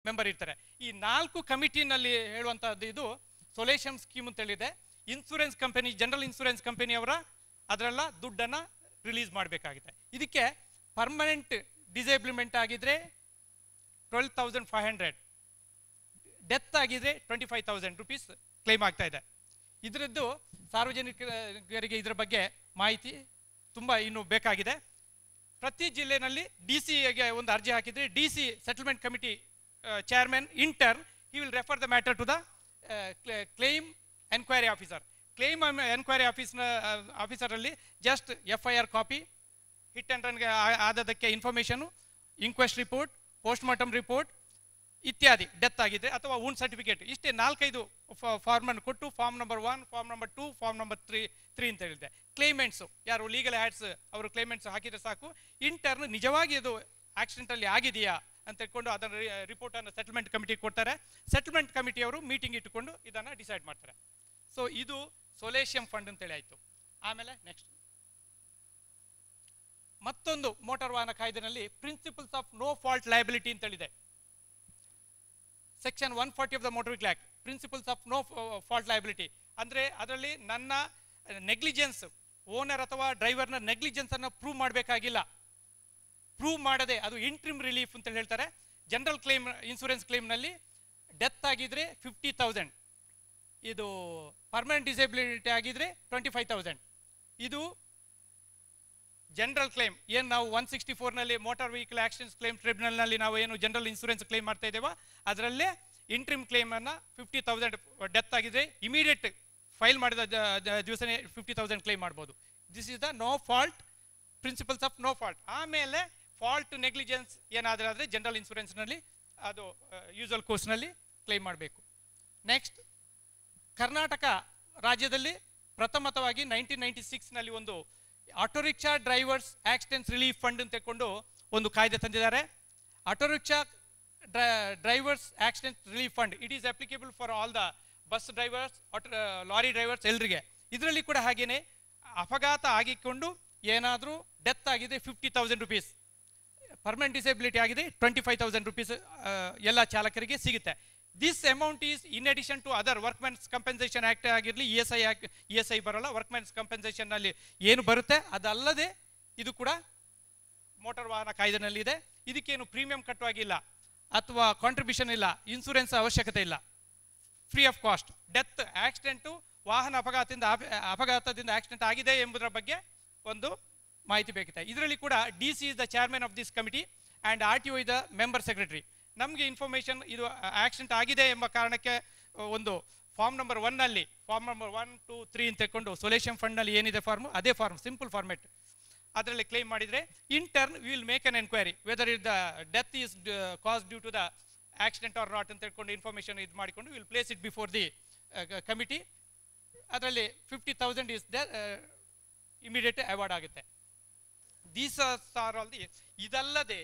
Member ಇರ್ತಾರೆ. ಈ 4 ಕಮಿಟಿನಲ್ಲಿ ಹೇಳುವಂಥದ್ದು ಇದು ಸೊಲ್ಯೂಷನ್ ಸ್ಕೀಮ್ ಅಂತ ಹೇಳಿದೆ. ಇನ್ಸೂರೆನ್ಸ್ ಕಂಪನಿ, ಜನರಲ್ ಇನ್ಸೂರೆನ್ಸ್ ಕಂಪನಿಯವರ ಅದರೆಲ್ಲ ದುಡ್ಡನ್ನು ರಿಲೀಸ್ ಮಾಡಬೇಕಾಗಿದೆ. ಇದಕ್ಕೆ ಪರ್ಮನೆಂಟ್ ಡಿಸೇಬಲ್ಮೆಂಟ್ ಆಗಿದ್ರೆ 12,500, ಡೆತ್ ಆಗಿದ್ರೆ 25,000 ರೂಪೀಸ್ ಕ್ಲೈಮ್ ಆಗ್ತಾ ಇದೆ. ಇದರದ್ದು ಸಾರ್ವಜನಿಕರಿಗೆ ಇದರ ಬಗ್ಗೆ ಮಾಹಿತಿ ತುಂಬ ಇನ್ನೂ ಬೇಕಾಗಿದೆ. ಪ್ರತಿ ಜಿಲ್ಲೆಯಲ್ಲಿ DC-ಗೆ ಒಂದು ಅರ್ಜಿ ಹಾಕಿದರೆ DC settlement committee chairman intern he will refer the matter to the claim enquiry officer. Claim enquiry ಆಫೀಸರಲ್ಲಿ just FIR copy, hit and ರನ್ಗೆ ಆದದಕ್ಕೆ information, inquest report, post mortem report ಇತ್ಯಾದಿ, ಡೆತ್ ಆಗಿದೆ ಅಥವಾ ವೂಂಡ್ ಸರ್ಟಿಫಿಕೇಟ್, ಇಷ್ಟೇ 4-5 ಫಾರ್ಮನ್ನು ಕೊಟ್ಟು form number 1, form number 2, form number 3 ಅಂತ ಹೇಳಿದೆ. ಕ್ಲೈಮೆಂಟ್ಸು ಯಾರು ಲೀಗಲ್ ಹ್ಯಾಡ್ಸ್ ಅವರು ಕ್ಲೈಮೆಂಟ್ಸ್ ಹಾಕಿದರೆ ಸಾಕು. ಇಂಟರ್ನ್ ನಿಜವಾಗಿ ಇದು ಆಕ್ಸಿಡೆಂಟಲ್ಲಿ ಆಗಿದೆಯಾ ಅಂತ ಹೇಳ್ಕೊಂಡು ಅದನ್ನು ರಿಪೋರ್ಟನ್ನು ಸೆಟಲ್ಮೆಂಟ್ ಕಮಿಟಿಗೆ ಕೊಡ್ತಾರೆ. ಸೆಟಲ್ಮೆಂಟ್ ಕಮಿಟಿಯವರು ಮೀಟಿಂಗ್ ಇಟ್ಟುಕೊಂಡು ಇದನ್ನು ಡಿಸೈಡ್ ಮಾಡ್ತಾರೆ. ಸೊ ಇದು ಸೊಲ್ಯೂಷನ್ ಫಂಡ್ ಅಂತೇಳಿ ಆಯಿತು. ಆಮೇಲೆ ನೆಕ್ಸ್ಟ್ ಮತ್ತೊಂದು ಮೋಟಾರ್ ವಾಹನ ಕಾಯ್ದೆನಲ್ಲಿ principles of no fault liability ಅಂತೇಳಿದೆ. Section 140 of the motor vehicle act, principles of no fault liability ಅಂದರೆ ಅದರಲ್ಲಿ ನನ್ನ ನೆಗ್ಲಿಜೆನ್ಸ್, ಓನರ್ ಅಥವಾ ಡ್ರೈವರ್ನ ನೆಗ್ಲಿಜೆನ್ಸನ್ನು ಪ್ರೂವ್ ಮಾಡಬೇಕಾಗಿಲ್ಲ. ಪ್ರೂವ್ ಮಾಡದೆ ಅದು ಇಂಟ್ರಿಮ್ ರಿಲೀಫ್ ಅಂತ ಹೇಳ್ತಾರೆ. ಜನರಲ್ ಕ್ಲೇಮ್, ಇನ್ಸೂರೆನ್ಸ್ ಕ್ಲೇಮ್ನಲ್ಲಿ ಡೆತ್ ಆಗಿದ್ರೆ 50,000, ಇದು ಪರ್ಮನೆಂಟ್ ಡಿಸೇಬಿಲಿಟಿ ಆಗಿದ್ರೆ 25,000. ಇದು ಜನರಲ್ ಕ್ಲೇಮ್ ಏನು ನಾವು 164ನಲ್ಲಿ ಮೋಟಾರ್ ವೆಹಿಕಲ್ ಆಕ್ಸಿಡೆಂಟ್ಸ್ ಕ್ಲೇಮ್ ಟ್ರಿಬ್ಯುನಲ್ನಲ್ಲಿ ನಾವು ಏನು ಜನರಲ್ ಇನ್ಸೂರೆನ್ಸ್ ಕ್ಲೇಮ್ ಮಾಡ್ತಾ ಇದ್ದೇವೆ ಅದರಲ್ಲೇ ಇಂಟ್ರಿಮ್ ಕ್ಲೇಮನ್ನು 50,000 ಡೆತ್ ಆಗಿದೆ ಇಮಿಡಿಯೇಟ್ ಫೈಲ್ ಮಾಡಿದ ದಿವಸನೇ 50,000 ಕ್ಲೇಮ್ ಮಾಡ್ಬೋದು. This is the no fault, principles of no fault. ಆಮೇಲೆ ಫಾಲ್ಟ್ ನೆಗ್ಲಿಜೆನ್ಸ್ ಏನಾದರೂ ಆದರೆ ಜನರಲ್ ಇನ್ಸೂರೆನ್ಸ್ನಲ್ಲಿ ಅದು ಯೂಸಲ್ ಕೋರ್ಸ್ನಲ್ಲಿ ಕ್ಲೇಮ್ ಮಾಡಬೇಕು. ನೆಕ್ಸ್ಟ್, ಕರ್ನಾಟಕ ರಾಜ್ಯದಲ್ಲಿ ಪ್ರಥಮತವಾಗಿ 1996ನಲ್ಲಿ ಒಂದು auto rickshaw drivers accidents relief fund ಅಂತ ತಗೊಂಡು ಒಂದು ಕಾಯ್ದೆ ತಂದಿದ್ದಾರೆ. Auto rickshaw drivers accident relief fund it is applicable for all the bus drivers, lorry drivers ಎಲ್ಲರಿಗೆ. ಇದರಲ್ಲಿ ಕೂಡ ಹಾಗೇನೆ ಅಪಘಾತ ಆಗಿಕೊಂಡು ಏನಾದರೂ ಡೆತ್ ಆಗಿದೆ 50,000 ರೂಪೀಸ್, ಪರ್ಮನೆಂಟ್ ಡಿಸೇಬಿಲಿಟಿ ಆಗಿದೆ 25,000 ರೂಪೀಸ್ ಎಲ್ಲ ಚಾಲಕರಿಗೆ ಸಿಗುತ್ತೆ. This amount is in addition to other workmen's compensation act ಆಗಿರಲಿ, ESI ಬರೋಲ್ಲ, ವರ್ಕ್ಮೆನ್ಸ್ ಕಂಪೆನ್ಸೇಷನ್ನಲ್ಲಿ ಏನು ಬರುತ್ತೆ ಅದಲ್ಲದೆ ಇದು ಕೂಡ ಮೋಟಾರ್ ವಾಹನ ಕಾಯ್ದೆನಲ್ಲಿದೆ. ಇದಕ್ಕೇನು ಪ್ರೀಮಿಯಂ ಕಟ್ಟುವಾಗಿಲ್ಲ ಅಥವಾ ಕಾಂಟ್ರಿಬ್ಯೂಷನ್ ಇಲ್ಲ, ಇನ್ಸೂರೆನ್ಸ್ ಅವಶ್ಯಕತೆ ಇಲ್ಲ, free of cost. Death accident ವಾಹನ ಅಪಘಾತದಿಂದ ಆಕ್ಸಿಡೆಂಟ್ ಆಗಿದೆ ಎಂಬುದರ ಬಗ್ಗೆ ಒಂದು ಮಾಹಿತಿ ಬೇಕಿದೆ. ಇದರಲ್ಲಿ ಕೂಡ DC is the chairman of this committee and RTO is the member secretary. ನಮಗೆ ಇನ್ಫಾರ್ಮೇಷನ್ ಇದು ಆಕ್ಸಿಡೆಂಟ್ ಆಗಿದೆ ಎಂಬ ಕಾರಣಕ್ಕೆ ಒಂದು ಫಾರ್ಮ್ ನಂಬರ್ 1ನಲ್ಲಿ ಫಾರ್ಮ್ ನಂಬರ್ 1, 2, 3 ಅಂತ ತಗೊಂಡು ಸೊಲ್ಯೂಷನ್ ಫಂಡ್ನಲ್ಲಿ ಏನಿದೆ ಫಾರ್ಮು ಅದೇ ಫಾರ್ಮ್, ಸಿಂಪಲ್ ಫಾರ್ಮೆಟ್, ಅದರಲ್ಲಿ ಕ್ಲೇಮ್ ಮಾಡಿದರೆ intern will make an enquiry whether it the death is cause due to the accident or not ಅಂತ ಹೇಳ್ಕೊಂಡು ಇನ್ಫಾರ್ಮೇಷನ್ ಇದು ಮಾಡಿಕೊಂಡು will place it before the committee. ಅದರಲ್ಲಿ 50,000 ಈಸ್ ದ ಇಮಿಡಿಯೇಟ್ ಅವಾರ್ಡ್ ಆಗುತ್ತೆ. These are all the. ಇದಲ್ಲದೆ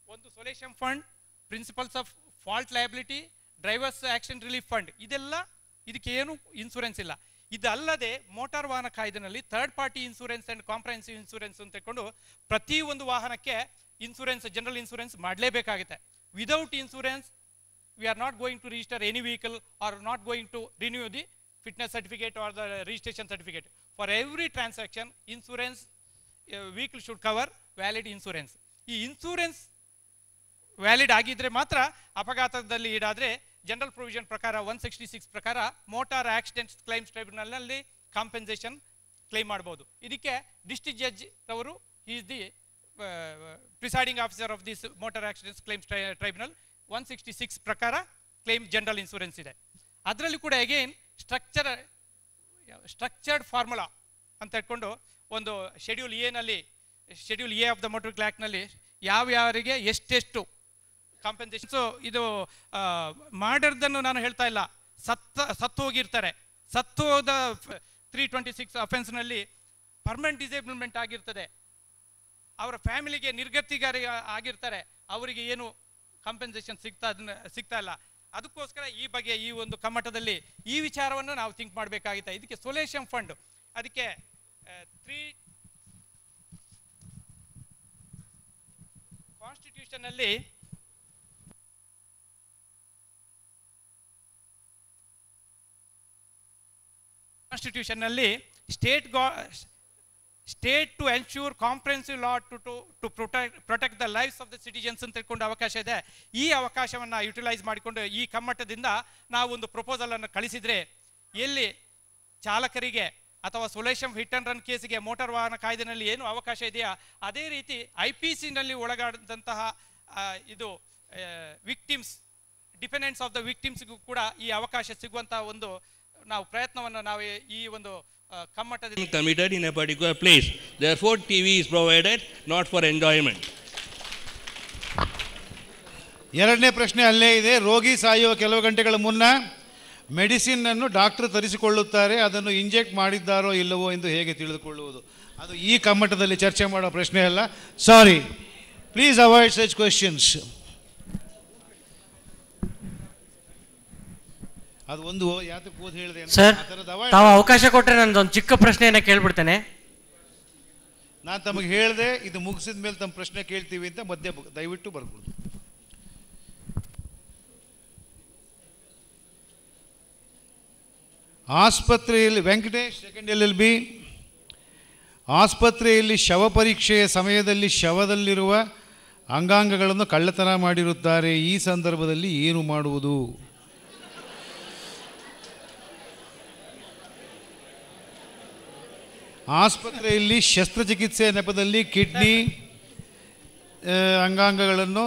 ಒಂದು solution fund, principles of fault liability, drivers accident relief fund, ಇದೆಲ್ಲ ಇದಕ್ಕೆ ಏನು ಇನ್ಸೂರೆನ್ಸ್ ಇಲ್ಲ. ಇದಲ್ಲದೆ ಮೋಟಾರ್ ವಾಹನ ಕಾಯ್ದೆನಲ್ಲಿ third party insurance and comprehensive insurance ಅಂತ ತಗೊಂಡು ಪ್ರತಿ ಒಂದು ವಾಹನಕ್ಕೆ ಇನ್ಸೂರೆನ್ಸ್, ಜನರಲ್ ಇನ್ಸೂರೆನ್ಸ್ ಮಾಡಲೇಬೇಕಾಗುತ್ತೆ. Without insurance we are not going to register any vehicle are not going to renew the fitness certificate or the registration certificate. For every transaction insurance vehicle should cover valid insurance. ಈ insurance valid ಆಗಿದ್ರೆ ಮಾತ್ರ ಅಪಘಾತದಲ್ಲಿ ಈಡಾದರೆ general provision ಪ್ರಕಾರ 166 ಪ್ರಕಾರ motor accidents claims ಟ್ರೈಬ್ಯುನಲ್ನಲ್ಲಿ compensation claim ಮಾಡ್ಬೋದು. ಇದಕ್ಕೆ ಡಿಸ್ಟ್ರಿಕ್ಟ್ ಜಡ್ಜ್ ಅವರು is the presiding officer of this motor accidents claims tribunal. 166 ಪ್ರಕಾರ ಕ್ಲೈಮ್ ಜನರಲ್ ಇನ್ಸೂರೆನ್ಸ್ ಇದೆ. ಅದರಲ್ಲಿ ಕೂಡ ಅಗೇನ್ ಸ್ಟ್ರಕ್ಚರ್ಡ್ ಫಾರ್ಮುಲಾ ಅಂತ ಹೇಳ್ಕೊಂಡು ಒಂದು schedule A of the motor vehicle ಆ್ಯಕ್ಟ್ನಲ್ಲಿ ಯಾವ್ಯಾವರಿಗೆ ಎಷ್ಟೆಷ್ಟು ಕಾಂಪೆನ್ಸೇಷನ್. ಸೊ ಇದು ಮಾಡಿರೋದನ್ನು ನಾನು ಹೇಳ್ತಾ ಇಲ್ಲ, ಸತ್ತು ಹೋಗಿರ್ತಾರೆ, ಸತ್ತು ಹೋದ 326 ಅಫೆನ್ಸ್ನಲ್ಲಿ ಪರ್ಮನೆಂಟ್ ಡಿಸೇಬಲ್ಮೆಂಟ್ ಆಗಿರ್ತದೆ, ಅವರ ಫ್ಯಾಮಿಲಿಗೆ ನಿರ್ಗತಿಗಾರಿ ಆಗಿರ್ತಾರೆ, ಅವರಿಗೆ ಏನು ಕಾಂಪೆನ್ಸೇಷನ್ ಸಿಗ್ತಾ ಇಲ್ಲ. ಅದಕ್ಕೋಸ್ಕರ ಈ ಬಗ್ಗೆ ಈ ಒಂದು ಕಮ್ಮಟದಲ್ಲಿ ಈ ವಿಚಾರವನ್ನು ನಾವು ಥಿಂಕ್ ಮಾಡಬೇಕಾಗಿತ್ತು. ಇದಕ್ಕೆ ಸೊಲ್ಯೂಷನ್ ಫಂಡ್, ಅದಕ್ಕೆ 3 ಕಾನ್ಸ್ಟಿಟ್ಯೂಷನ್ನಲ್ಲಿ ಕಾನ್ಸ್ಟಿಟ್ಯೂಷನ್ನಲ್ಲಿ state to ensure comprehensive law to protect the lives of the citizens ಅಂತ ತಿಳ್ಕೊಂಡು ಅವಕಾಶ ಇದೆ. ಈ ಅವಕಾಶವನ್ನು ಯುಟಿಲೈಸ್ ಮಾಡಿಕೊಂಡು ಈ ಕಮ್ಮಟದಿಂದ ನಾವು ಒಂದು ಪ್ರಪೋಸಲನ್ನು ಕಳಿಸಿದರೆ ಎಲ್ಲಿ ಚಾಲಕರಿಗೆ ಅಥವಾ ಸೊಲ್ಯೂಷನ್ ಹಿಟ್ ಆ್ಯಂಡ್ ರನ್ ಕೇಸಿಗೆ ಮೋಟಾರ್ ವಾಹನ ಕಾಯ್ದೆನಲ್ಲಿ ಏನು ಅವಕಾಶ ಇದೆಯಾ ಅದೇ ರೀತಿ IPCನಲ್ಲಿ ಒಳಗಾದಂತಹ ಇದು ವಿಕ್ಟಿಮ್ಸ್ ಡಿಪೆಂಡೆಂಟ್ಸ್ ಆಫ್ ದ ವಿಕ್ಟಿಮ್ಸ್ಗೂ ಕೂಡ ಈ ಅವಕಾಶ ಸಿಗುವಂಥ ಒಂದು ನಾವು ಪ್ರಯತ್ನವನ್ನು ನಾವು ಈ ಒಂದು ಕಮ್ಮಟದಲ್ಲಿ committed in a particular place. Therefore, TV is provided not for enjoyment. ಎರಡನೇ ಪ್ರಶ್ನೆ ಅಲ್ಲೇ ಇದೆ. ರೋಗಿ ಸಾಯುವ ಕೆಲವು ಗಂಟೆಗಳ ಮುನ್ನ ಮೆಡಿಸಿನ್ ಅನ್ನು ಡಾಕ್ಟರ್ ತರಿಸಿಕೊಳ್ಳುತ್ತಾರೆ, ಅದನ್ನು ಇಂಜೆಕ್ಟ್ ಮಾಡಿದ್ದಾರೋ ಇಲ್ಲವೋ ಎಂದು ಹೇಗೆ ತಿಳಿದುಕೊಳ್ಳುವುದು? ಅದು ಈ ಕಮ್ಮಟದಲ್ಲಿ ಚರ್ಚೆ ಮಾಡೋ ಪ್ರಶ್ನೆ ಅಲ್ಲ. ಸಾರಿ, ಪ್ಲೀಸ್ ಅವಾಯ್ಡ್ ಸಚ್ ಕ್ವೆಶ್ಚನ್ಸ್. ಅದು ಒಂದು ಯಾತಕ್ಕೆ ಕೂತ್ ಹೇಳಿದೆ ಸರ್, ತಾವು ಅವಕಾಶ ಕೊಟ್ಟರೆ ನಂದೊಂದು ಚಿಕ್ಕ ಪ್ರಶ್ನೆಯನ್ನು ಕೇಳ್ಬಿಡ್ತೇನೆ. ನಾನು ತಮಗೆ ಹೇಳಿದೆ ಇದು ಮುಗಿಸಿದ ಮೇಲೆ ತಮ್ಮ ಪ್ರಶ್ನೆ ಕೇಳ್ತೀವಿ ಅಂತ ಮಧ್ಯೆ ದಯವಿಟ್ಟು ಬರ್ಬೋದು. ಆಸ್ಪತ್ರೆಯಲ್ಲಿ ವೆಂಕಟೇಶ್ ಸೆಕೆಂಡ್ LLB, ಆಸ್ಪತ್ರೆಯಲ್ಲಿ ಶವ ಪರೀಕ್ಷೆಯ ಸಮಯದಲ್ಲಿ ಶವದಲ್ಲಿರುವ ಅಂಗಾಂಗಗಳನ್ನು ಕಳ್ಳತನ ಮಾಡಿರುತ್ತಾರೆ. ಈ ಸಂದರ್ಭದಲ್ಲಿ ಏನು ಮಾಡುವುದು? ಆಸ್ಪತ್ರೆಯಲ್ಲಿ ಶಸ್ತ್ರಚಿಕಿತ್ಸೆ ನೆಪದಲ್ಲಿ ಕಿಡ್ನಿ ಅಂಗಾಂಗಗಳನ್ನು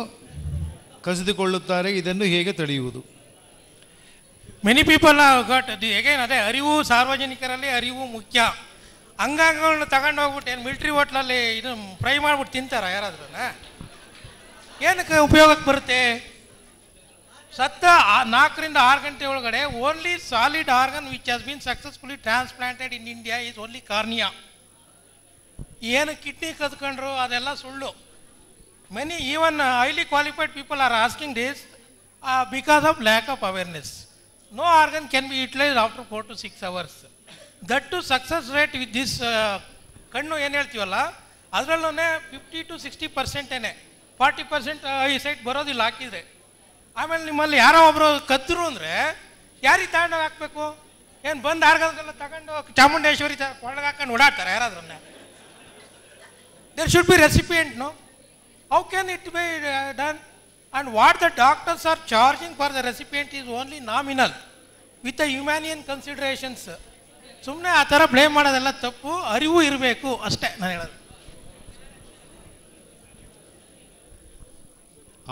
ಕಸಿದುಕೊಳ್ಳುತ್ತಾರೆ, ಇದನ್ನು ಹೇಗೆ ತಡೆಯುವುದು? ಮೆನಿ ಪೀಪಲ್ ಗಾಟ್ ಅಗೇನ್ ಅದೇ ಅರಿವು, ಸಾರ್ವಜನಿಕರಲ್ಲಿ ಅರಿವು ಮುಖ್ಯ. ಅಂಗಾಂಗಗಳನ್ನ ತಗೊಂಡು ಹೋಗ್ಬಿಟ್ಟು ಏನು ಮಿಲ್ಟ್ರಿ ಹೋಟ್ಲಲ್ಲಿ ಇದು ಫ್ರೈ ಮಾಡಿಬಿಟ್ಟು ತಿಂತಾರ ಯಾರಾದ್ರೂ? ಏನಕ್ಕೆ ಉಪಯೋಗಕ್ಕೆ ಬರುತ್ತೆ? ಸತ್ತ 4 ರಿಂದ 6 ಗಂಟೆ ಒಳಗಡೆ only solid organ which has been successfully transplanted in India is only cornea. ಏನು ಕಿಡ್ನಿ ಕದ್ಕೊಂಡ್ರು ಅದೆಲ್ಲ ಸುಳ್ಳು. Many even highly qualified people are asking this because of lack of awareness. No organ can be utilized after 4 to 6 hours. That to success rate with this ಕಣ್ಣು ಏನು ಹೇಳ್ತೀವಲ್ಲ ಅದರಲ್ಲೂ 50 to 60% 40% ಈ site ಬರೋದಿಲ್ಲ ಹಾಕಿದರೆ. ಆಮೇಲೆ ನಿಮ್ಮಲ್ಲಿ ಯಾರೋ ಒಬ್ಬರು ಕದ್ರು ಅಂದರೆ ಯಾರಿಗೆ ತಗೊಂಡು ಹಾಕಬೇಕು? ಏನು ಬಂದು ಆರ್ಗನ್ನೆಲ್ಲ ತಗೊಂಡು ಚಾಮುಂಡೇಶ್ವರಿ ಒಳಗೆ ಹಾಕೊಂಡು ಓಡಾಡ್ತಾರೆ ಯಾರಾದ್ರನ್ನ? There should be recipient. No, how can it be done? And what the doctors are charging for the recipient is only nominal with the humane considerations. ಸುಮ್ಮನೆ ಆ ಥರ ಬ್ಲೇಮ್ ಮಾಡೋದೆಲ್ಲ ತಪ್ಪು. ಅರಿವು ಇರಬೇಕು ಅಷ್ಟೇ ನಾನು ಹೇಳೋದು.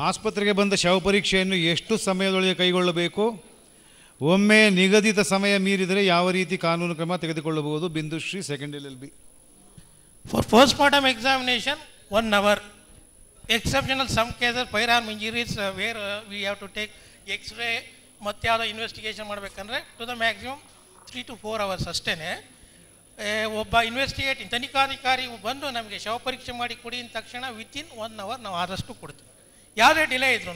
ಆಸ್ಪತ್ರೆಗೆ ಬಂದ ಶವ ಪರೀಕ್ಷೆಯನ್ನು ಎಷ್ಟು ಸಮಯದೊಳಗೆ ಕೈಗೊಳ್ಳಬೇಕು? ಒಮ್ಮೆ ನಿಗದಿತ ಸಮಯ ಮೀರಿದರೆ ಯಾವ ರೀತಿ ಕಾನೂನು ಕ್ರಮ ತೆಗೆದುಕೊಳ್ಳಬಹುದು? Bindushree second LLB. For post mortem examination 1 hour. Exceptional some cases firearm injuries where we have to take X-ray ಮತ್ತು ಯಾವುದೋ ಇನ್ವೆಸ್ಟಿಗೇಷನ್ ಮಾಡಬೇಕಂದ್ರೆ to the maximum 3 to 4 hours ಅಷ್ಟೇ. ಒಬ್ಬ ತನಿಖಾಧಿಕಾರಿ ಬಂದು ನಮಗೆ ಶವ ಪರೀಕ್ಷೆ ಮಾಡಿ ಕೊಡಿ ಅಂದ ತಕ್ಷಣ ವಿತಿನ್ 1 hour ನಾವು ಆದಷ್ಟು ಕೊಡ್ತೀವಿ. ಯಾವುದೇ ಡಿಲೇ ಇದ್ರೂ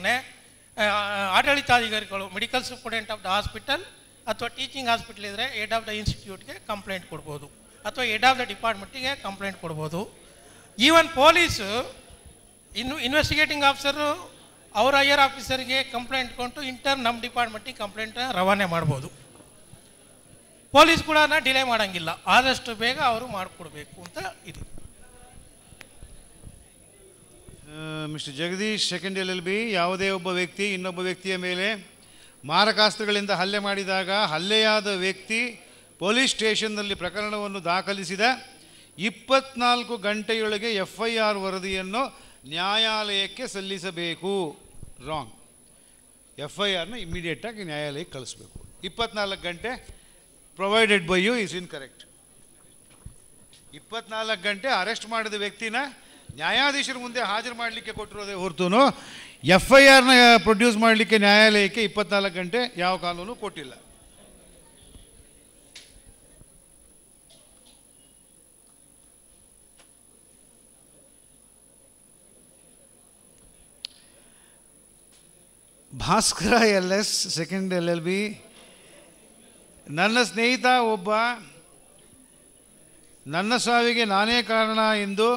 ಆಡಳಿತಾಧಿಕಾರಿಗಳು, medical superintendent of the hospital ಅಥವಾ ಟೀಚಿಂಗ್ ಹಾಸ್ಪಿಟಲ್ ಇದ್ದರೆ ಹೆಡ್ ಆಫ್ ದ ಇನ್ಸ್ಟಿಟ್ಯೂಟ್ಗೆ ಕಂಪ್ಲೇಂಟ್ ಕೊಡ್ಬೋದು ಅಥವಾ ಹೆಡ್ ಆಫ್ ದ ಡಿಪಾರ್ಟ್ಮೆಂಟಿಗೆ ಕಂಪ್ಲೇಂಟ್ ಕೊಡ್ಬೋದು. ಈವನ್ ಪೊಲೀಸು ಇನ್ವೆಸ್ಟಿಗೇಟಿಂಗ್ ಆಫೀಸರು ಅವರ ಹೈಯರ್ ಆಫೀಸರ್ಗೆ ಕಂಪ್ಲೇಂಟ್ ಕೊಟ್ಟು ಇಂಟರ್ನ್ ನಮ್ಮ ಡಿಪಾರ್ಟ್ಮೆಂಟಿಗೆ ಕಂಪ್ಲೇಂಟ್ ರವಾನೆ ಮಾಡ್ಬೋದು. ಪೊಲೀಸ್ ಕೂಡ ಡಿಲೇ ಮಾಡೋಂಗಿಲ್ಲ, ಆದಷ್ಟು ಬೇಗ ಅವರು ಮಾಡಿಕೊಡ್ಬೇಕು ಅಂತ ಇದು. ಮಿಸ್ಟರ್ ಜಗದೀಶ್ ಸೆಕೆಂಡ್ LLB, ಯಾವುದೇ ಒಬ್ಬ ವ್ಯಕ್ತಿ ಇನ್ನೊಬ್ಬ ವ್ಯಕ್ತಿಯ ಮೇಲೆ ಮಾರಕಾಸ್ತ್ರಗಳಿಂದ ಹಲ್ಲೆ ಮಾಡಿದಾಗ ಹಲ್ಲೆಯಾದ ವ್ಯಕ್ತಿ ಪೊಲೀಸ್ ಸ್ಟೇಷನ್ನಲ್ಲಿ ಪ್ರಕರಣವನ್ನು ದಾಖಲಿಸಿದ 24 ಗಂಟೆಯೊಳಗೆ FIR ವರದಿಯನ್ನು ನ್ಯಾಯಾಲಯಕ್ಕೆ ಸಲ್ಲಿಸಬೇಕು. ರಾಂಗ್. FIRನ ಇಮಿಡಿಯೇಟಾಗಿ ನ್ಯಾಯಾಲಯಕ್ಕೆ ಕಳಿಸ್ಬೇಕು. 24 ಗಂಟೆ provided by you is incorrect. 24 ಗಂಟೆ ಅರೆಸ್ಟ್ ಮಾಡಿದ ವ್ಯಕ್ತಿನ ನ್ಯಾಯಾಧೀಶರ ಮುಂದೆ ಹಾಜರು ಮಾಡಲಿಕ್ಕೆ ಕೊಟ್ಟಿರೋದೇ ಹೊರತು FIRನ ಪ್ರೊಡ್ಯೂಸ್ ಮಾಡಲಿಕ್ಕೆ ನ್ಯಾಯಾಲಯಕ್ಕೆ 24 ಗಂಟೆ ಯಾವ ಕಾನೂನು ಕೊಟ್ಟಿಲ್ಲ. ಭಾಸ್ಕರ LS ಸೆಕೆಂಡ್ LLB, ನನ್ನ ಸ್ನೇಹಿತ ಒಬ್ಬ ನನ್ನ ಸಾವಿಗೆ ನಾನೇ ಕಾರಣ ಎಂದು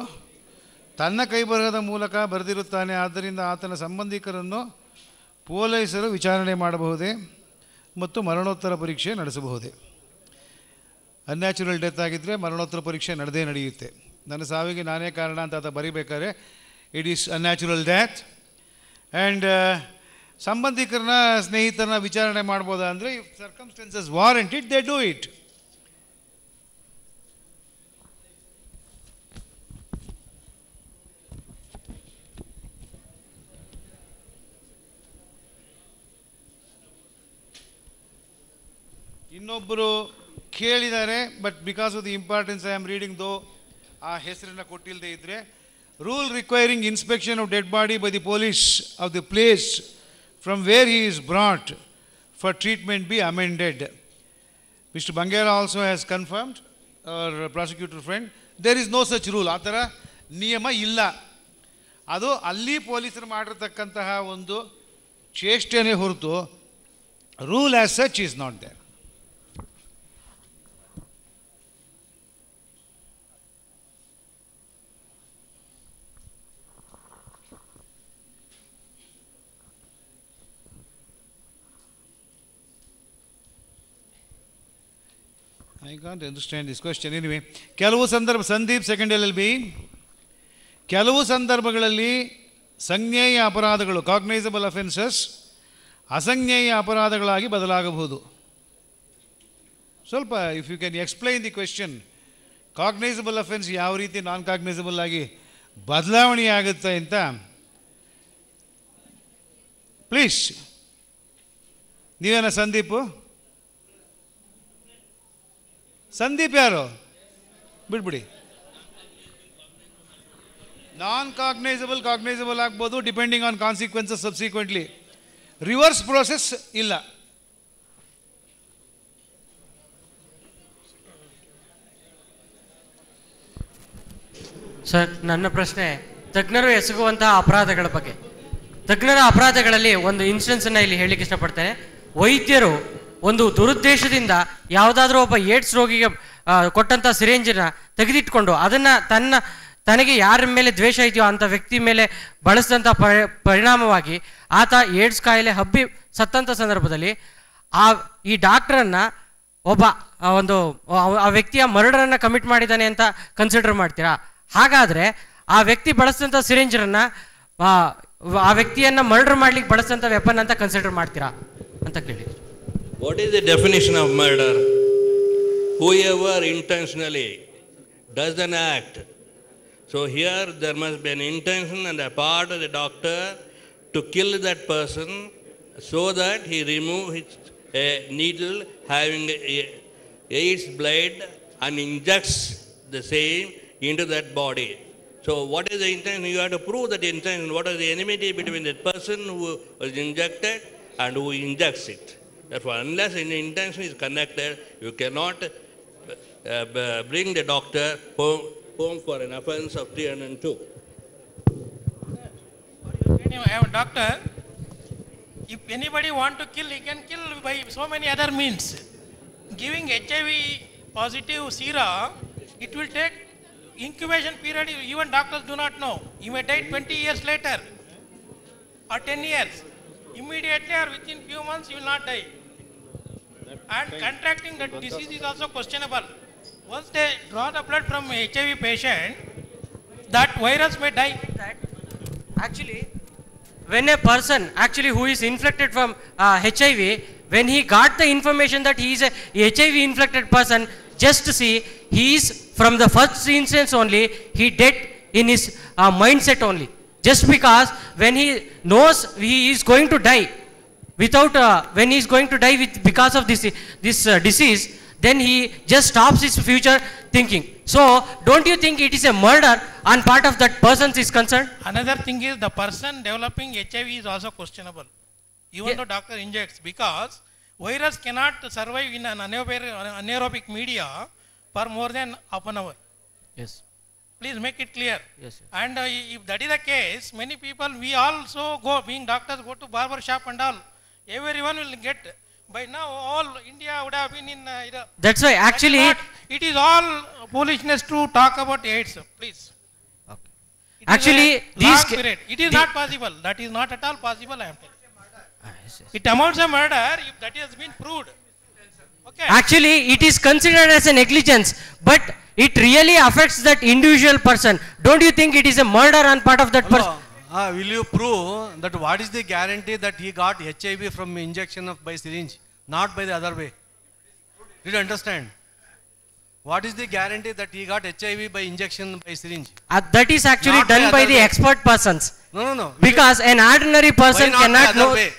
ತನ್ನ ಕೈಬರಹದ ಮೂಲಕ ಬರೆದಿರುತ್ತಾನೆ. ಆದ್ದರಿಂದ ಆತನ ಸಂಬಂಧಿಕರನ್ನು ಪೊಲೀಸರು ವಿಚಾರಣೆ ಮಾಡಬಹುದೇ ಮತ್ತು ಮರಣೋತ್ತರ ಪರೀಕ್ಷೆ ನಡೆಸಬಹುದೇ? ಅನ್ಯಾಚುರಲ್ ಡೆತ್ ಆಗಿದ್ದರೆ ಮರಣೋತ್ತರ ಪರೀಕ್ಷೆ ನಡೆಯುತ್ತೆ. ನನ್ನ ಸಾವಿಗೆ ನಾನೇ ಕಾರಣ ಅಂತ ಆತ ಬರೀಬೇಕಾದ್ರೆ it is unnatural death. And ಸಂಬಂಧಿಕರನ್ನ ಸ್ನೇಹಿತರನ್ನ ವಿಚಾರಣೆ ಮಾಡ್ಬೋದಾ ಅಂದರೆ if circumstances warrant it they do it. ಇನ್ನೊಬ್ಬರು ಕೇಳಿದ್ದಾರೆ, but because of the importance I am reading though ಆ ಹೆಸರನ್ನು ಕೊಟ್ಟಿಲ್ಲದೆ ಇದ್ದರೆ, rule requiring inspection of dead body by the police of the place from where he is brought for treatment be amended. Mister Bangera also has confirmed, our prosecutor friend, there is no such rule. ಆ ಥರ ನಿಯಮ ಇಲ್ಲ. ಅದು ಅಲ್ಲಿ ಪೊಲೀಸರು ಮಾಡಿರ್ತಕ್ಕಂತಹ ಒಂದು ಚೇಷ್ಟೆನೇ ಹೊರತು rule as such is not there. I can't understand this question. Anyway, ಕೆಲವು ಸಂದರ್ಭ ಸಂದೀಪ್ ಸೆಕೆಂಡ್ LLB, ಕೆಲವು ಸಂದರ್ಭಗಳಲ್ಲಿ ಸಂಜ್ಞೇಯ ಅಪರಾಧಗಳು ಕಾಗ್ನೈಸಬಲ್ ಅಫೆನ್ಸಸ್ ಅಸಂಜ್ಞೇಯ ಅಪರಾಧಗಳಾಗಿ ಬದಲಾಗಬಹುದು. ಸ್ವಲ್ಪ if you can explain the question, cognizable offence ಯಾವ ರೀತಿ ನಾನ್ ಕಾಗ್ನೈಸಬಲ್ ಆಗಿ ಬದಲಾವಣೆ ಆಗುತ್ತೆ ಅಂತ ಪ್ಲೀಸ್. ನೀವೇನ ಸಂದೀಪು? ಸಂದೀಪ್ ಯಾರು? ಬಿಡ್ಬಿಡಿ. ನಾನ್ ಕಾಗ್ನೈಸಬಲ್ ಆಗ್ಬೋದು depending on consequences subsequently. Reverse process ಇಲ್ಲ. ಸರ್, ನನ್ನ ಪ್ರಶ್ನೆ ತಜ್ಞರು ಎಸಗುವಂತಹ ಅಪರಾಧಗಳ ಬಗ್ಗೆ. ತಜ್ಞರ ಅಪರಾಧಗಳಲ್ಲಿ ಒಂದು ಇನ್ಸಿಡೆನ್ಸನ್ನು ಇಲ್ಲಿ ಹೇಳಲಿಕ್ಕೆ ಇಷ್ಟಪಡ್ತೇನೆ. ವೈದ್ಯರು ಒಂದು ದುರುದ್ದೇಶದಿಂದ ಯಾವುದಾದ್ರೂ ಒಬ್ಬ ಏಡ್ಸ್ ರೋಗಿಗೆ ಕೊಟ್ಟಂಥ ಸಿರಿಂಜನ್ನ ತೆಗೆದಿಟ್ಕೊಂಡು ಅದನ್ನು ತನಗೆ ಯಾರ ಮೇಲೆ ದ್ವೇಷ ಇದೆಯೋ ಅಂಥ ವ್ಯಕ್ತಿ ಮೇಲೆ ಬಳಸಿದಂಥ ಪರಿಣಾಮವಾಗಿ ಆತ ಏಡ್ಸ್ ಕಾಯಿಲೆ ಹಬ್ಬಿ ಸತ್ತಂಥ ಸಂದರ್ಭದಲ್ಲಿ ಈ ಡಾಕ್ಟ್ರನ್ನು ಆ ವ್ಯಕ್ತಿಯ ಮರ್ಡರನ್ನು ಕಮಿಟ್ ಮಾಡಿದ್ದಾನೆ ಅಂತ ಕನ್ಸಿಡರ್ ಮಾಡ್ತೀರಾ? ಹಾಗಾದರೆ ಆ ವ್ಯಕ್ತಿ ಬಳಸಿದಂಥ ಸಿರಿಂಜರನ್ನು ಆ ವ್ಯಕ್ತಿಯನ್ನು ಮರ್ಡರ್ ಮಾಡ್ಲಿಕ್ಕೆ ಬಳಸಿದಂಥ ವೆಪನ್ ಅಂತ ಕನ್ಸಿಡರ್ ಮಾಡ್ತೀರಾ ಅಂತ ಕೇಳಿ. What is the definition of murder? Whoever intentionally does an act. So here there must be an intention and a part of the doctor to kill that person so that he remove his needle having AIDS blood and injects the same into that body. So what is the intention? You have to prove that intention. What is the enmity between the person who was injected and who injects it? Therefore, unless an intention is connected, you cannot bring the doctor home for an offense of 302. Doctor, if anybody want to kill, he can kill by so many other means. Giving HIV positive serum, it will take incubation period. Even doctors do not know. He may die 20 years later or 10 years. Immediately or within few months, he will not die. And contracting that disease is also questionable. Once they draw the blood from HIV patient, that virus may die. Actually, when a person who is infected from HIV, when he got the information that he is a HIV infected person, just to see, he is from the first instance only, he dead in his mindset only. Just because when he knows he is going to die, when he is going to die because of this disease, then he just stops his future thinking. So, don't you think it is a murder on part of that person is concerned? Another thing is the person developing HIV is also questionable. Even though doctor injects, because virus cannot survive in an anaerobic media for more than half an hour. Yes. Please make it clear. Yes, yes. And if that is the case, many people, we also go, being doctors, go to barber shop and all. Everyone will get. By now, all India would have been in. That's why actually. It is all foolishness to talk about AIDS. Please. Okay. Actually, it is not possible. That is not at all possible. I am telling. Yes, yes. It amounts to murder if that has been proved. Okay. Actually, it is considered as a negligence, but it really affects that individual person. Don't you think it is a murder on part of that person? Will you prove that what is the guarantee that he got HIV from injection by syringe, not by the other way? Did you understand? What is the guarantee that he got HIV by injection by syringe? That is actually Not done by by other the way. expert persons. No. Because an ordinary Why person not cannot the other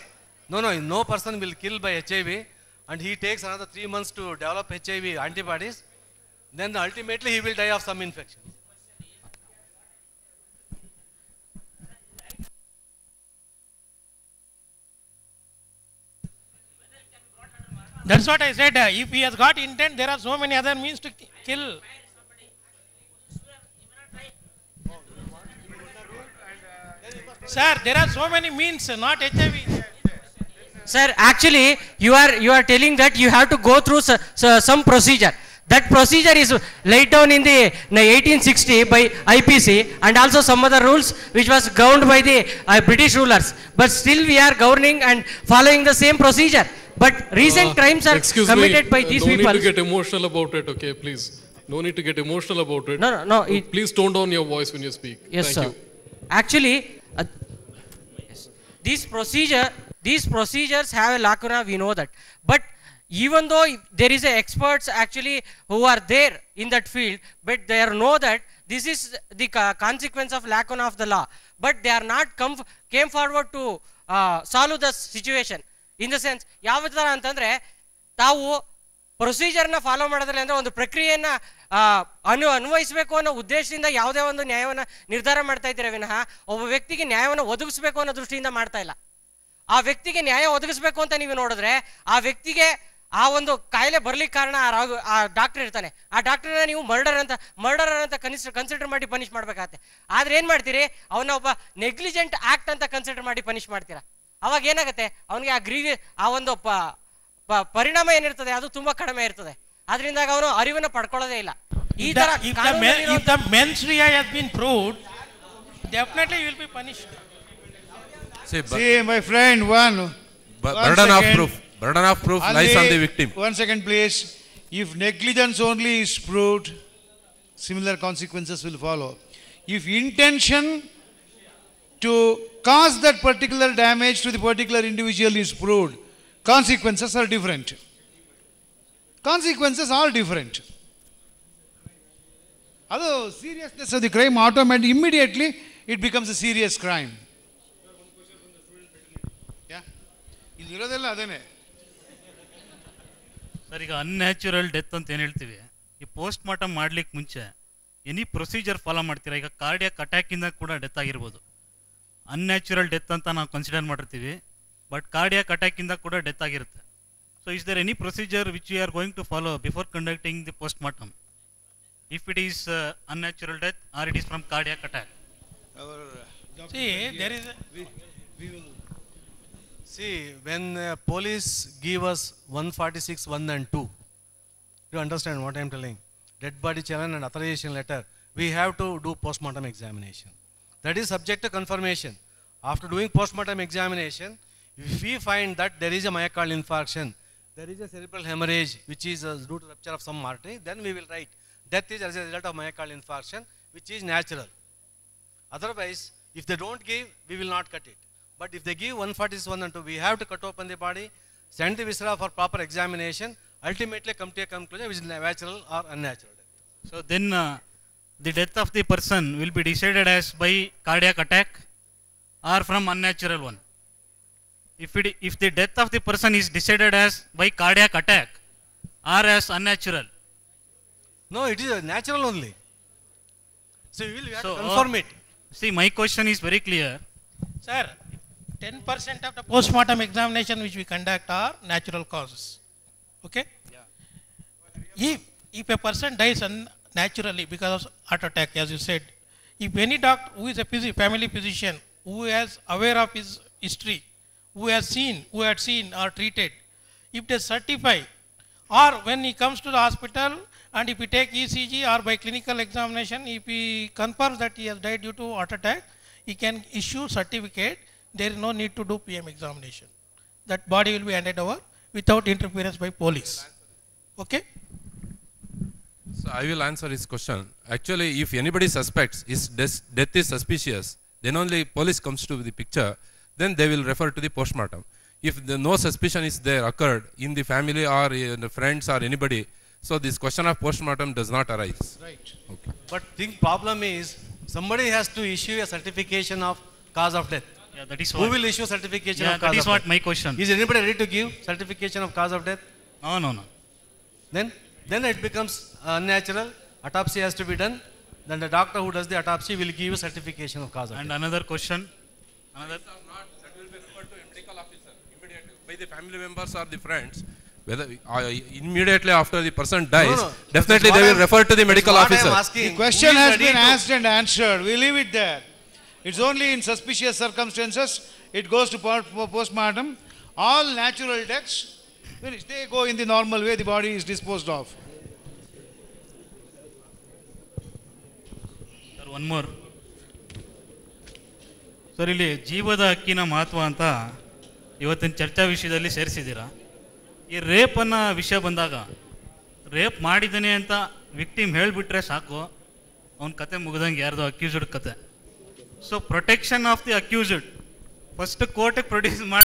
know. way? No person will kill by HIV, and he takes another 3 months to develop HIV antibodies. Then ultimately he will die of some infection. That's what I said. If he has got intent, there are so many other means to kill. Sir, there are so many means, not HIV. Sir, actually, you are telling that you have to go through some procedure. That procedure is laid down in the 1860 by IPC and also some other rules which was governed by the British rulers. But still we are governing and following the same procedure. But recent crimes are committed by these people. No need to get emotional about it, okay, please. No need to get emotional about it. No. Please tone down your voice when you speak. Yes, Thank sir. you. Actually, yes, these procedures have a lacuna, we know that. But even though there is experts actually who are there in that field, but they know that this is the consequence of lacuna of the law. But they are not came forward to solve the situation. In the sense, ಯಾವ ಥರ ಅಂತಂದರೆ ತಾವು ಪ್ರೊಸೀಜರ್ನ follow ಮಾಡೋದ್ರಲ್ಲಿ ಅಂದರೆ ಒಂದು ಪ್ರಕ್ರಿಯೆಯನ್ನು ಅನ್ವಯಿಸಬೇಕು ಅನ್ನೋ ಉದ್ದೇಶದಿಂದ ಯಾವುದೇ ಒಂದು ನ್ಯಾಯವನ್ನು ನಿರ್ಧಾರ ಮಾಡ್ತಾ ಇದ್ದೀರಾ ವಿನಃ ಒಬ್ಬ ವ್ಯಕ್ತಿಗೆ ನ್ಯಾಯವನ್ನು ಒದಗಿಸಬೇಕು ಅನ್ನೋ ದೃಷ್ಟಿಯಿಂದ ಮಾಡ್ತಾ ಇಲ್ಲ. ಆ ವ್ಯಕ್ತಿಗೆ ನ್ಯಾಯ ಒದಗಿಸಬೇಕು ಅಂತ ನೀವು ನೋಡಿದ್ರೆ ಆ ವ್ಯಕ್ತಿಗೆ ಆ ಒಂದು ಕಾಯಿಲೆ ಬರ್ಲಿಕ್ಕೆ ಕಾರಣ ಆ ಡಾಕ್ಟರ್ ಇರ್ತಾನೆ. ಆ ಡಾಕ್ಟರ್ನ ನೀವು ಮರ್ಡರ್ ಅಂತ ಕನ್ಸಿಡರ್ ಮಾಡಿ ಪನಿಷ್ ಮಾಡ್ಬೇಕಾಗತ್ತೆ. ಆದ್ರೆ ಏನ್ ಮಾಡ್ತೀರಿ, ಅವನ ಒಬ್ಬ ನೆಗ್ಲಿಜೆಂಟ್ ಆಕ್ಟ್ ಅಂತ ಕನ್ಸಿಡರ್ ಮಾಡಿ ಪನಿಷ್ ಮಾಡ್ತೀರಾ. ಅವಾಗ ಏನಾಗುತ್ತೆ, ಅವನಿಗೆ ಆ ಒಂದು ಪರಿಣಾಮ ಏನಿರ್ತದೆ ಅದು ತುಂಬಾ ಕಡಿಮೆ ಇರ್ತದೆ. ಅದರಿಂದ ಅವನು ಅರಿವನ್ನು ಪಡ್ಕೊಳ್ಳೋದೇ ಇಲ್ಲ. ಈ ತರ if the mens rea has been proved, definitely he will be punished. See, my friend, burden of proof lies on the victim. 1 second, please. If negligence only is proved, similar consequences will follow. If intention to cause that particular damage to the particular individual is proved, consequences are different. Consequences are different. Although seriousness of the crime automatically, immediately, it becomes a serious crime. ಇಲ್ಲಿರೋದೆಲ್ಲ ಅದೇನೆ sir. ಈಗ unnatural death ಅಂತ ಏನು ಹೇಳ್ತೀವಿ, ಈ post mortem ಮಾಡ್ಲಿಕ್ಕೆ ಮುಂಚೆ any procedure follow ಮಾಡ್ತೀರಾ. ಈಗ ಕಾರ್ಡಿಯಾಕ್ ಅಟ್ಯಾಕಿಂದ ಕೂಡ ಡೆತ್ ಆಗಿರ್ಬೋದು. ಅನ್ಯಾಚುರಲ್ ಡೆತ್ ಅಂತ ನಾವು ಕನ್ಸಿಡರ್ ಮಾಡಿರ್ತೀವಿ, ಬಟ್ ಕಾರ್ಡಿಯಾಕ್ ಅಟ್ಯಾಕಿಂದ ಕೂಡ ಡೆತ್ ಆಗಿರುತ್ತೆ. So is there any procedure which you are going to follow before conducting the post mortem, if it is unnatural death or it is from cardiac attack? See, when police give us 146(1) and 2, you understand what I am telling? Dead body challenge and authorization letter, we have to do postmortem examination. That is subject to confirmation. After doing postmortem examination, if we find that there is a myocardial infarction, there is a cerebral hemorrhage which is due to rupture of some artery, then we will write death is as a result of myocardial infarction, which is natural. Otherwise, if they don't give, we will not cut it. But if they give 146(1) and 2, we have to cut open the body, send the viscera for proper examination, ultimately come to a conclusion which is natural or unnatural death. So then the death of the person will be decided as by cardiac attack or from unnatural one. If the death of the person is decided as by cardiac attack or as unnatural. No, it is natural only. So we will have to confirm it. See, my question is very clear. Sir, 10% of the postmortem examination which we conduct are natural causes. Okay? Yeah. If a person dies naturally because of heart attack, as you said, if any doctor who is a family physician, who is aware of his history, who had seen or treated, if they certify, or when he comes to the hospital and if he take ECG or by clinical examination, if he confirms that he has died due to heart attack, he can issue certificate. There is no need to do PM examination. That body will be handed over without interference by police. Okay? So I will answer his question. Actually, if anybody suspects his death is suspicious, then only police comes to the picture, then they will refer to the postmortem. If no suspicion is there occurred in the family or in the friends or anybody, so this question of postmortem does not arise. Right. Okay. But the problem is, somebody has to issue a certification of cause of death. Yeah, that is Who what. will issue certification Yeah, of cause that is of what death? my question. Is anybody ready to give certification of cause of death? No. Then it becomes unnatural. Autopsy has to be done. Then the doctor who does the autopsy will give you certification of cause of And death. another question. That will be referred to a medical officer immediately by the family members or the friends. Whether immediately after the person dies, No. definitely they will refer to the medical officer. The question has been asked and answered. We leave it there. It's only in suspicious circumstances it goes to postmortem. All natural deaths, they go in the normal way, the body is disposed of. Sir one more sir, ಇಲ್ಲಿ ಜೀವದ ಹಕ್ಕಿನ ಮಹತ್ವ ಅಂತ ಇವತ್ತಿನ ಚರ್ಚಾ ವಿಷಯದಲ್ಲಿ ಸೇರಿಸಿದ್ದೀರಾ. ಈ rape ಅನ್ನೋ ವಿಷಯ ಬಂದಾಗ, ರೇಪ್ ಮಾಡಿದ್ದಾನೆ ಅಂತ ವಿಕ್ಟಿಮ್ ಹೇಳಿಬಿಟ್ರೆ ಸಾಕು, ಅವನ ಕತೆ ಮುಗ್ದಂಗೆ ಯಾರ್ದು ಅಕ್ಯೂಸ್ಡ್ ಕತೆ. So protection of the accused first ಕೋರ್ಟಿಗೆ ಪ್ರೊಡ್ಯೂಸ್ ಮಾಡಿ